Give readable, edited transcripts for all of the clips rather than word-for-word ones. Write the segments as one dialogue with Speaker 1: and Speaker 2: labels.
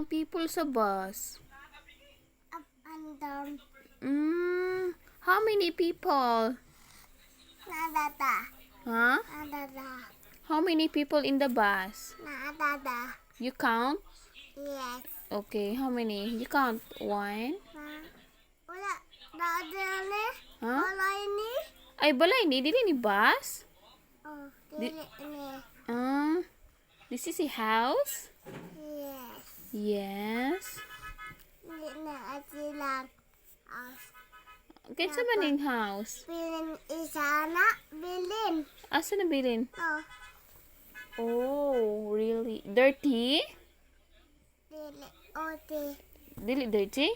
Speaker 1: ang people sa bus?
Speaker 2: Up and down.
Speaker 1: How many people?
Speaker 2: Nadada.
Speaker 1: Huh?
Speaker 2: Nadada.
Speaker 1: How many people in the bus?
Speaker 2: Nadada.
Speaker 1: You count?
Speaker 2: Yes.
Speaker 1: Okay, how many? You count. 1.
Speaker 2: Wala. Nadala.
Speaker 1: Huh?
Speaker 2: Wala ini.
Speaker 1: Ay, balay ni. Dili ni bus?
Speaker 2: Oh, dili ini.
Speaker 1: This is a house?
Speaker 2: Yes.
Speaker 1: Yes.
Speaker 2: Dili na silang.
Speaker 1: Kinsa man ning house?
Speaker 2: Bilin isa na. Bilin.
Speaker 1: Asa na bilin?
Speaker 2: Oh.
Speaker 1: Oh, really? Dirty?
Speaker 2: Dili. Oti.
Speaker 1: Dili dirty?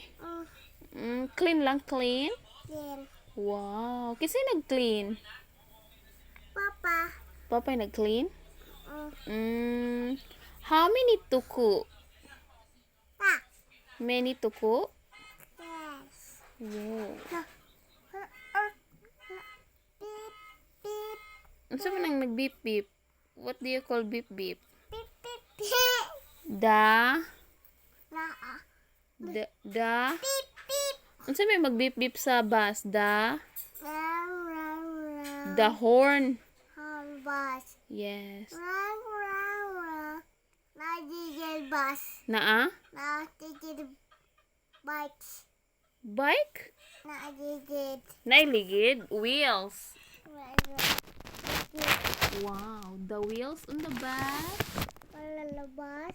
Speaker 1: Clean lang, clean?
Speaker 2: Bilin.
Speaker 1: Wow. Kasi nag-clean?
Speaker 2: Papa.
Speaker 1: Papa nag-clean? How many tuku?
Speaker 2: Pa.
Speaker 1: Many tuku?
Speaker 2: Yes.
Speaker 1: Wow.
Speaker 2: Beep. Beep.
Speaker 1: Unsa man ang nag-beep beep? What do you call beep beep?
Speaker 2: Beep. Beep. Beep.
Speaker 1: Da?
Speaker 2: Naa.
Speaker 1: Da?
Speaker 2: Beep. Beep.
Speaker 1: Unsa may mag-beep beep sa bus? Da?
Speaker 2: Rang. Rang. Rang.
Speaker 1: The horn.
Speaker 2: Bus.
Speaker 1: Yes.
Speaker 2: Rang. Rang. Rang. Nagigil bus.
Speaker 1: Naa?
Speaker 2: Nagigil bikes.
Speaker 1: Bike?
Speaker 2: Nagigil.
Speaker 1: Nailigid? Wheels. Wow. The wheels on the bus.
Speaker 2: Palalabas.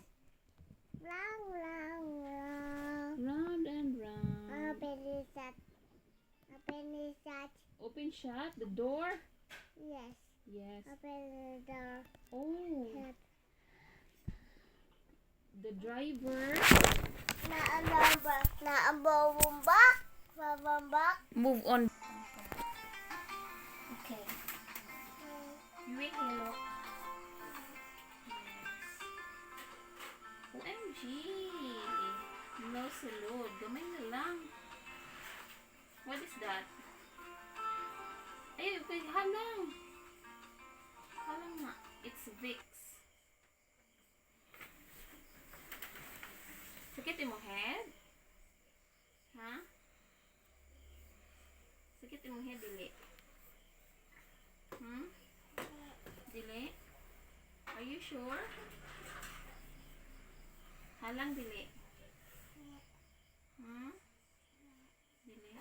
Speaker 2: Rang. Rang. Rang.
Speaker 1: Round and round.
Speaker 2: Open is that. Open is that.
Speaker 1: Open shut the door.
Speaker 2: Yes.
Speaker 1: Yes.
Speaker 2: Open the door.
Speaker 1: Oh.
Speaker 2: Shut.
Speaker 1: The driver.
Speaker 2: Naabambak. Naabambak. Babambak.
Speaker 1: Move on.
Speaker 2: Okay.
Speaker 1: You will hello. OMG. No salud. Gamay na lang. What is that? Ay, halang. Halang nga. It's Vicks. Sakit imong head? Ha? Sakit imong head, dili? Dili? Are you sure? Halang dili? Dili?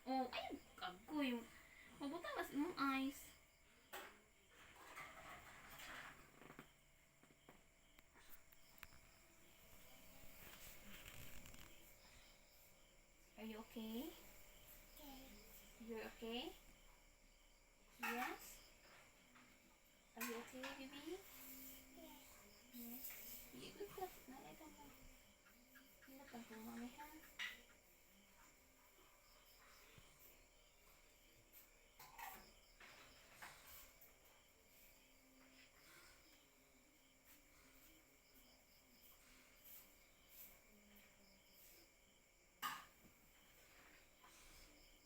Speaker 1: Oh, ay, kagoy. Mabuta mas imong eyes. Are you okay? You're okay? Yes? Are you okay, baby? Yes. You good ka. Nalita mo. Nalita mo, mami, ha?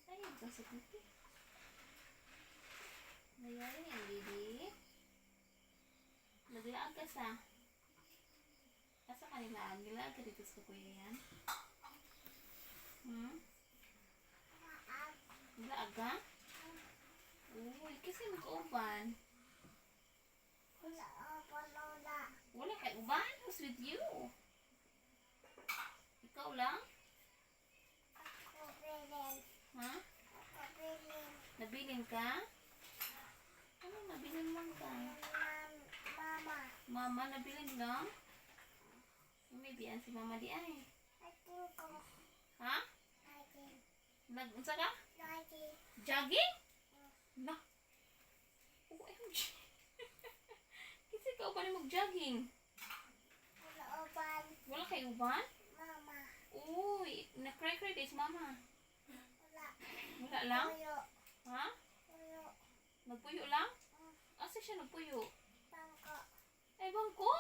Speaker 1: Ayun, kasakit eh. Nangyari yan, baby. Naglaag ka sa. Asa ka nilaag? Nilaag ka dito sa kuya yan? Nilaag ka? Uy, kasi mag-uban. Wala kay uban? Who's with you? Ikaw lang? Ha? Nabilin ka? Ano nabilin lang ka?
Speaker 2: Mama.
Speaker 1: Mama, nabilin lang? Maybe si mama di ay. Ha? Nag-unsa ka? Jogging? Na. OMG. Kasi ikaw pa rin mag-jogging. Wala kay uban?
Speaker 2: Mama.
Speaker 1: Uy, na-cry-cry days mama.
Speaker 2: Wala.
Speaker 1: Wala lang?
Speaker 2: Puyo.
Speaker 1: Ha?
Speaker 2: Puyo.
Speaker 1: Nagpuyo lang? Asa siya nagpuyo?
Speaker 2: Bangko.
Speaker 1: Ay, bangko?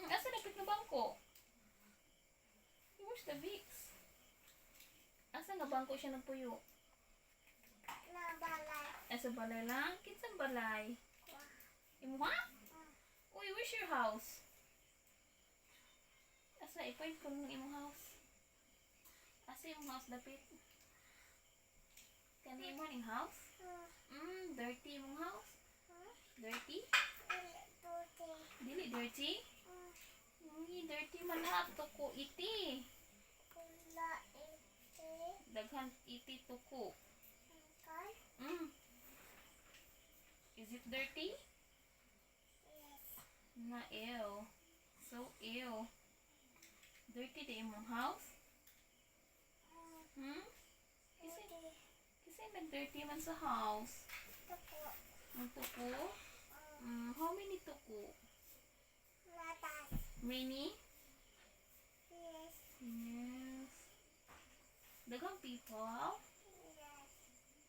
Speaker 1: Asa napit na bangko? Where's the Vicks? Asa nga bangko siya nagpuyo?
Speaker 2: Na balay.
Speaker 1: Asa balay lang? Kinsang balay? Imuha? Uy, where's your house? Asa i-point ko ng imong house. Asa imong house dapit? Kani mo ning house? Dirty imong house? Dirty? Dili dirty? Dirty man ha. Tuko iti. Daghan iti tuko. Is it dirty? Na ew. So ew. Dirty di imong house? Kasi nag-dirty man sa house. Ang tuko? How many tuko? Many? Yes. Daghang people?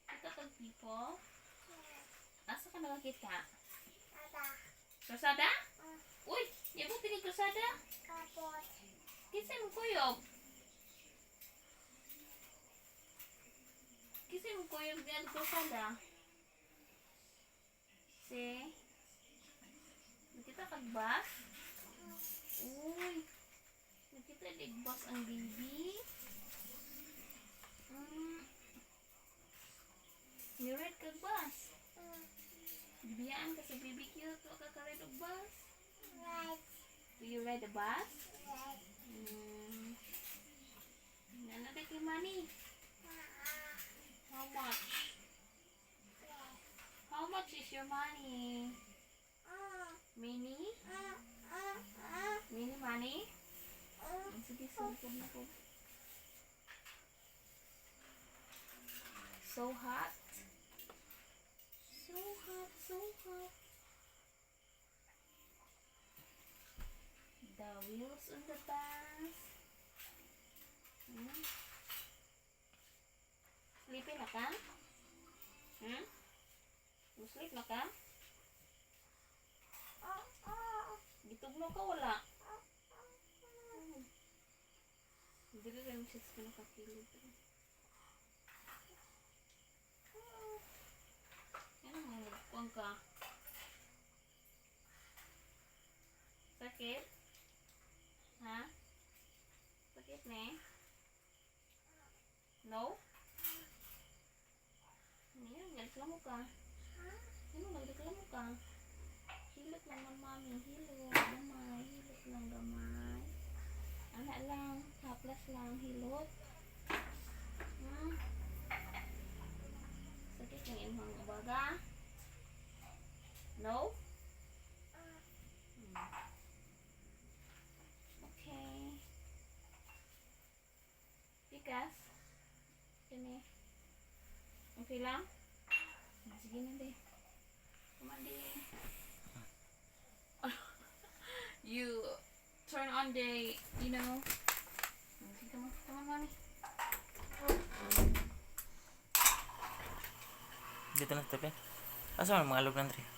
Speaker 1: Kita kag people? Asa ka nakakita? Krusada? Uy! Yabot din krusada? Kisay mo kuyog? Kisay mo kuyog din krusada? Si? Nakita kag bus? Uy! Nakita dig bus ang baby? You ride kag bus? Bibiyaan ka sa baby cute o ka ride og bus? Do you ride a bus? Nanada kay money? How much? How much is your money? Mini? Mini money? Sige, sulpon na ko. So hot. So hot, so hot. The wheels on the bus. Sleepy na ka? Sleep na ka? Gitugno ka wala? Hindi ka yung sis ko nakakilid. Yan ang mga ka. Sakit? Ha? Sakit na eh? No? Yan, nagreklamo ka. Ano, nagreklamo ka? Hilot lang ng mami. Hilot. Gamay. Hilot lang gamay. Anak lang. Haplas lang. Hilot. Sakit ng imong ubaga? No? Okay. Pikas? Kini. Okay lang? Sige na di. Kumandi. You turn on the, you know. Come on, mommy.
Speaker 3: Dito na tabi. Asa man mga alog ng tree?